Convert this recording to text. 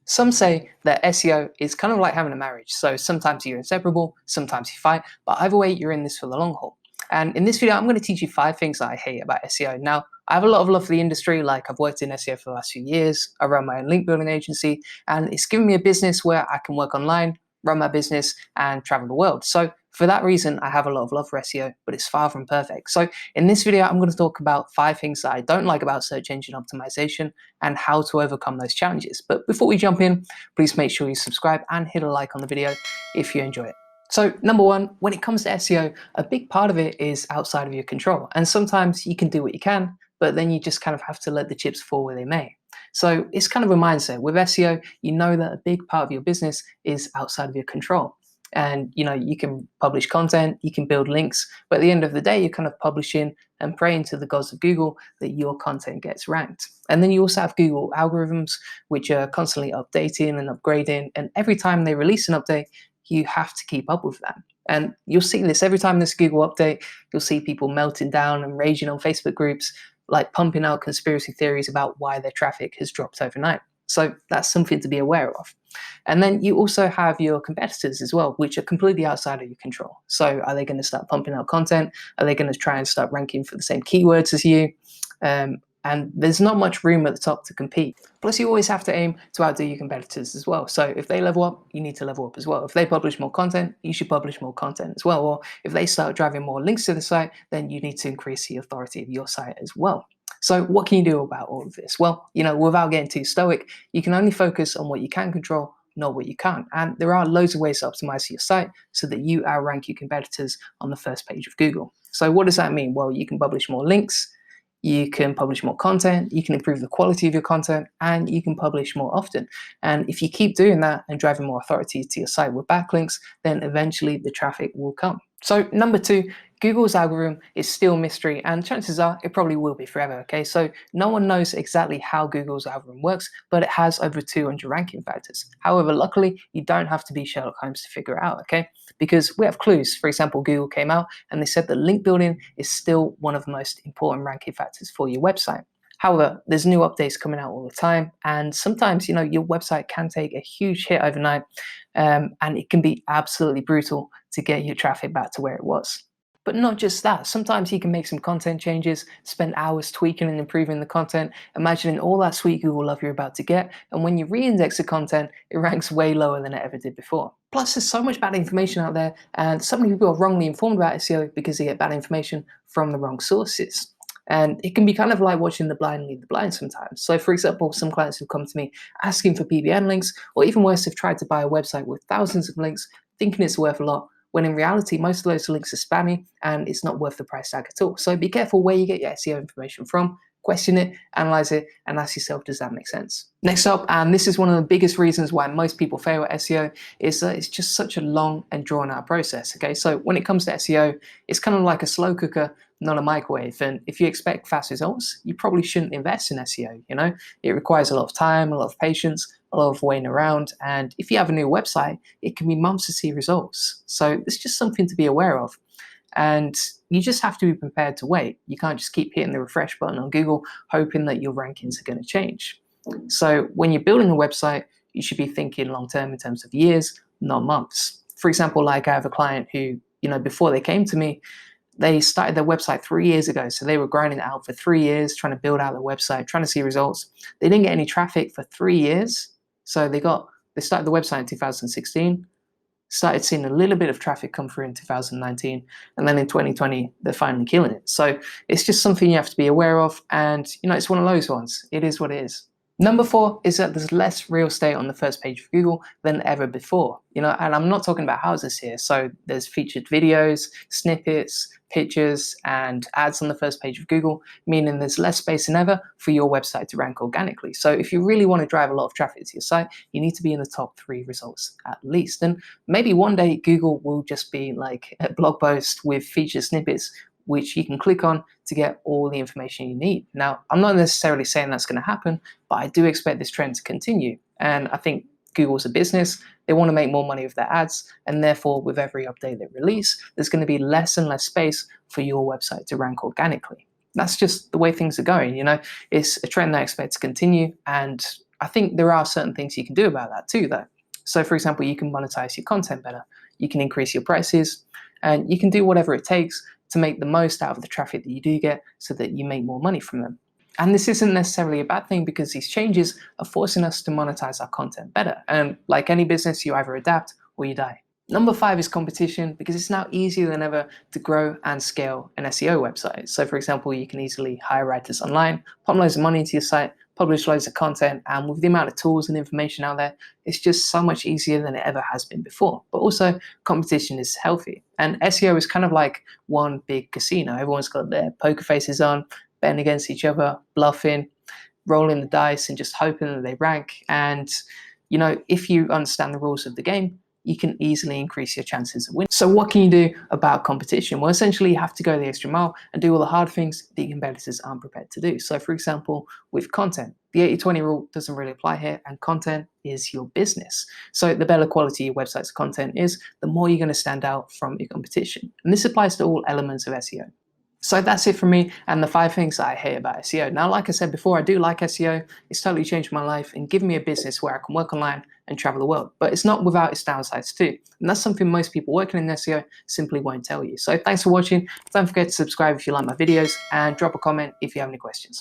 Some say that SEO is kind of like having a marriage. So sometimes you're inseparable, sometimes you fight, but either way, you're in this for the long haul. And in this video, I'm going to teach you 5 things that I hate about SEO. Now, I have a lot of love for the industry. Like, I've worked in SEO for the last few years. I run my own link building agency, and it's given me a business where I can work online, run my business, and travel the world. So for that reason, I have a lot of love for SEO, but it's far from perfect. So in this video, I'm going to talk about 5 things that I don't like about search engine optimization and how to overcome those challenges. But before we jump in, please make sure you subscribe and hit a like on the video if you enjoy it. So number 1, when it comes to SEO, a big part of it is outside of your control. And sometimes you can do what you can, but then you just kind of have to let the chips fall where they may. So it's kind of a mindset. With SEO, you know that a big part of your business is outside of your control. And you can publish content, you can build links, but at the end of the day, you're kind of publishing and praying to the gods of Google that your content gets ranked. And then you also have Google algorithms, which are constantly updating and upgrading. And every time they release an update, you have to keep up with that. And you'll see this every time there's a Google update. You'll see people melting down and raging on Facebook groups, like pumping out conspiracy theories about why their traffic has dropped overnight. So that's something to be aware of. And then you also have your competitors as well, which are completely outside of your control. So are they going to start pumping out content? Are they going to try and start ranking for the same keywords as you? And there's not much room at the top to compete. Plus, you always have to aim to outdo your competitors as well. So if they level up, you need to level up as well. If they publish more content, you should publish more content as well. Or if they start driving more links to the site, then you need to increase the authority of your site as well. So what can you do about all of this? Well, without getting too stoic, you can only focus on what you can control, not what you can't. And there are loads of ways to optimize your site so that you outrank your competitors on the first page of Google. So what does that mean? Well, you can publish more links, you can publish more content, you can improve the quality of your content, and you can publish more often. And if you keep doing that and driving more authority to your site with backlinks, then eventually the traffic will come. So number 2, Google's algorithm is still a mystery, and chances are it probably will be forever, okay? So no one knows exactly how Google's algorithm works, but it has over 200 ranking factors. However, luckily, you don't have to be Sherlock Holmes to figure it out, okay? Because we have clues. For example, Google came out and they said that link building is still one of the most important ranking factors for your website. However, there's new updates coming out all the time, and sometimes your website can take a huge hit overnight, and it can be absolutely brutal to get your traffic back to where it was. But not just that, sometimes you can make some content changes, spend hours tweaking and improving the content, imagining all that sweet Google love you're about to get, and when you re-index the content, it ranks way lower than it ever did before. Plus, there's so much bad information out there, and so many people are wrongly informed about SEO because they get bad information from the wrong sources. And it can be kind of like watching the blind lead the blind sometimes. So for example, some clients have come to me asking for PBN links, or even worse, they've tried to buy a website with thousands of links, thinking it's worth a lot, when in reality, most of those links are spammy and it's not worth the price tag at all. So be careful where you get your SEO information from, question it, analyze it, and ask yourself, does that make sense? Next up, and this is one of the biggest reasons why most people fail at SEO, is that it's just such a long and drawn out process, okay? So when it comes to SEO, it's kind of like a slow cooker, not a microwave. And if you expect fast results, you probably shouldn't invest in SEO, It requires a lot of time, a lot of patience, a lot of waiting around. And if you have a new website, it can be months to see results. So it's just something to be aware of. And you just have to be prepared to wait. You can't just keep hitting the refresh button on Google, hoping that your rankings are going to change. So when you're building a website, you should be thinking long-term in terms of years, not months. For example, like I have a client who, before they came to me, they started their website 3 years ago. So they were grinding it out for 3 years, trying to build out their website, trying to see results. They didn't get any traffic for 3 years. So they started the website in 2016, started seeing a little bit of traffic come through in 2019, and then in 2020, they're finally killing it. So it's just something you have to be aware of, and it's one of those ones. It is what it is. Number 4 is that there's less real estate on the first page of Google than ever before, and I'm not talking about houses here. So there's featured videos, snippets, pictures, and ads on the first page of Google, meaning there's less space than ever for your website to rank organically. So if you really want to drive a lot of traffic to your site, you need to be in the top 3 results at least. And maybe one day Google will just be like a blog post with featured snippets, which you can click on to get all the information you need. Now, I'm not necessarily saying that's going to happen, but I do expect this trend to continue. And I think Google's a business. They want to make more money with their ads, and therefore with every update they release, there's going to be less and less space for your website to rank organically. That's just the way things are going. It's a trend that I expect to continue, and I think there are certain things you can do about that too, though. So, for example, you can monetize your content better, you can increase your prices, and you can do whatever it takes to make the most out of the traffic that you do get so that you make more money from them. And this isn't necessarily a bad thing because these changes are forcing us to monetize our content better. And like any business, you either adapt or you die. Number 5 is competition, because it's now easier than ever to grow and scale an SEO website. So for example, you can easily hire writers online, pump loads of money into your site, publish loads of content, and with the amount of tools and information out there, it's just so much easier than it ever has been before. But also, competition is healthy. And SEO is kind of like one big casino. Everyone's got their poker faces on, betting against each other, bluffing, rolling the dice, and just hoping that they rank. And if you understand the rules of the game, you can easily increase your chances of winning. So what can you do about competition? Well, essentially you have to go the extra mile and do all the hard things that your competitors aren't prepared to do. So for example, with content, the 80-20 rule doesn't really apply here, and content is your business. So the better quality your website's content is, the more you're going to stand out from your competition. And this applies to all elements of SEO. So that's it for me and the 5 things that I hate about SEO. Now, like I said before, I do like SEO. It's totally changed my life and given me a business where I can work online and travel the world. But it's not without its downsides too. And that's something most people working in SEO simply won't tell you. So thanks for watching. Don't forget to subscribe if you like my videos, and drop a comment if you have any questions.